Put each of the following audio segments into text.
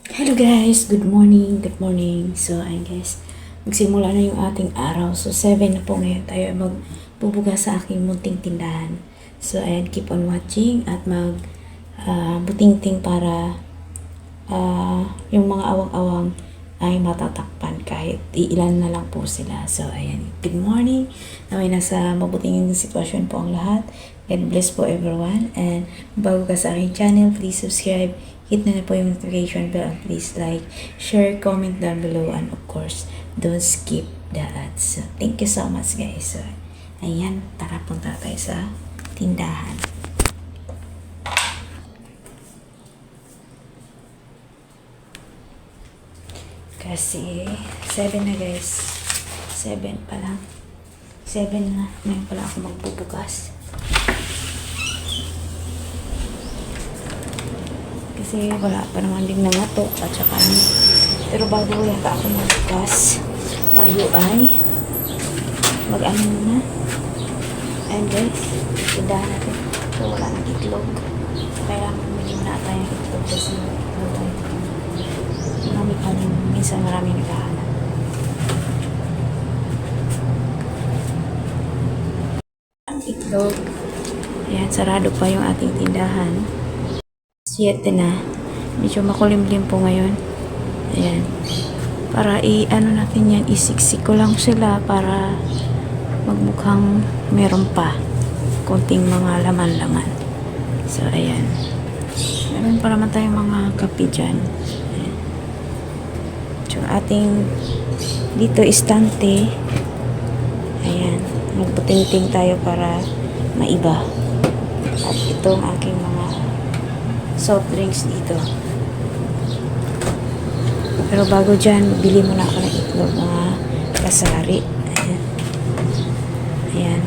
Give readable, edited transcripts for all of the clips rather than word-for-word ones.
Hello guys, good morning, good morning. So, ayun guys, magsimula na yung ating araw. So, 7 na po ngayon tayo magbubuga sa aking munting tindahan. So, ayan, keep on watching at butingting para yung mga awang-awang ay matatakpan kahit iilan na lang po sila. So, ayan. Good morning. Naway nasa mabuting sitwasyon po ang lahat. God bless po everyone. And bago ka sa aking channel, please subscribe. Hit na po yung notification bell and please like, share, comment down below. And of course, don't skip the ads. So, thank you so much guys. So, ayan. Tara punta tayo sa tindahan. Kasi 7 na guys. 7 pa lang. 7 na. Ngayon pala ako magbubukas. Kasi wala pa naman din nangatok at saka pero bago yata ako magbukas, tayo ay mag-ano muna. And guys, tindahan natin. So wala nang itlog. Kailangan bumili na tayo ng itlog kasi marami pa rin. Minsan marami naghahanap. Ang itlog. Ayan, sarado pa yung ating tindahan. 7 na. Medyo makulimlim po ngayon. Ayan. Para i-ano natin yan, isiksik ko lang sila para magmukhang meron pa konting mga laman-laman. So, ayan. Meron pa naman tayong mga kape dyan. Ayan. So, ating dito istante. Ayan. Magbuting-ting tayo para maiba. At itong aking mga soft drinks dito. Pero bago dyan, bili muna ako ng itlog, mga kasari. Ayan. Ayan.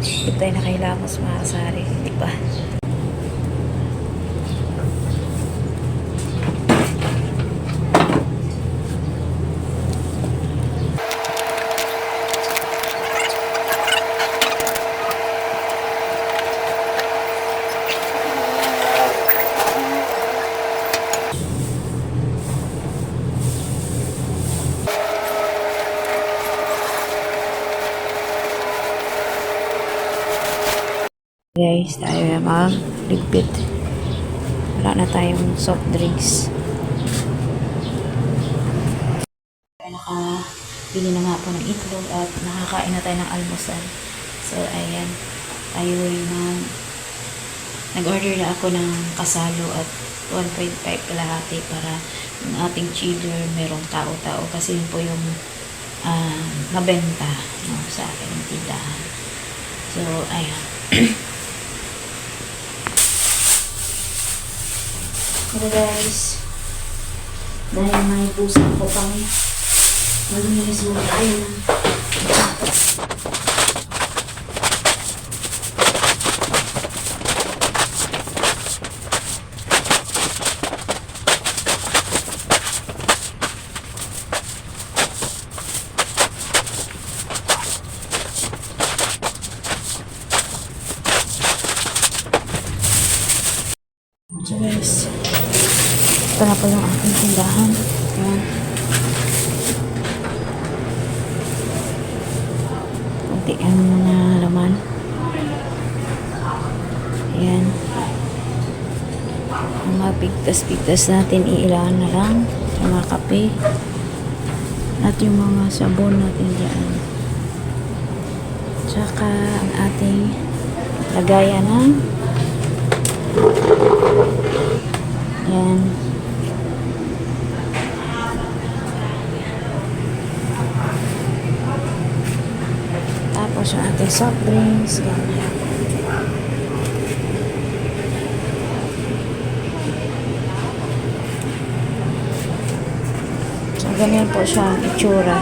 Hindi tayo nakailamos mga kasari. Hindi pa. Guys, tayo na mag-ligpit. Wala na tayong soft drinks. Nakabili na nga po ng itlog at nakakain na tayo ng almusal. So, ayan. Tayo nag-order na ako ng kasalo at 1.5 kalahati para yung ating chiller merong tao-tao kasi yun po yung mabenta no, sa akin ng tindahan. So, ayan. Hello guys. Dahil may pusa po kami. Maglinis muna tayo ng so guys. Ito na po yung aking tindahan. Ayan. Kunti ang mga laman. Ayan. Ang mga pigtas-pigtas natin, iilangan na lang. Yung mga kape. At yung mga sabon natin dyan. Tsaka ang ating lagayan ng ayan. Tapos yung ating soft drinks. Ganyan. So, ganyan po siya ang itsura.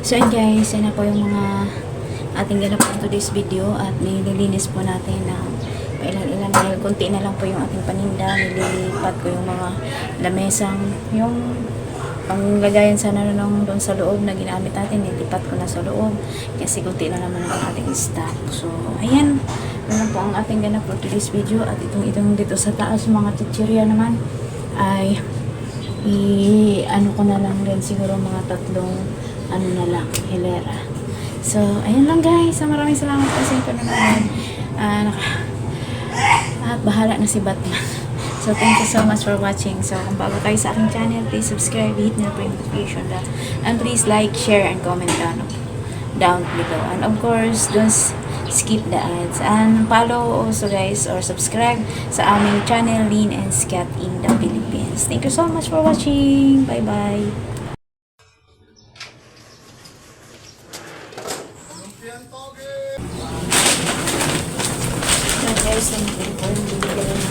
So yun guys, yan na po yung mga ating ganap for today's video at nililinis po natin na ilan-ilan dahil konti na lang po yung ating paninda. Nililipat ko yung mga lamesang, yung panglagayan sana nung doon sa loob na ginamit natin, nilipat ko na sa loob kasi konti na naman ang ating stock. So ayan, yun po ang ating ganap for today's video. At itong dito sa taas mga chichirya naman ay ano ko na lang din siguro mga 3 ano na lang, hilera. So ayun lang guys, maraming salamat po sa inyo nanonood. At bahala na si Batman. So thank you so much for watching. So kung bago kayo sa aking channel, please subscribe, hit na po yung notification bell, and please like, share, and comment down below. And of course, don't skip the ads. And follow also guys or subscribe sa aming channel, Lean and Scat in the Philippines. Thank you so much for watching. Bye bye. So guys, nandito po yung bibigyan ng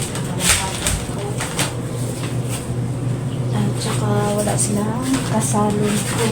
at saka wala silang kasalin ko.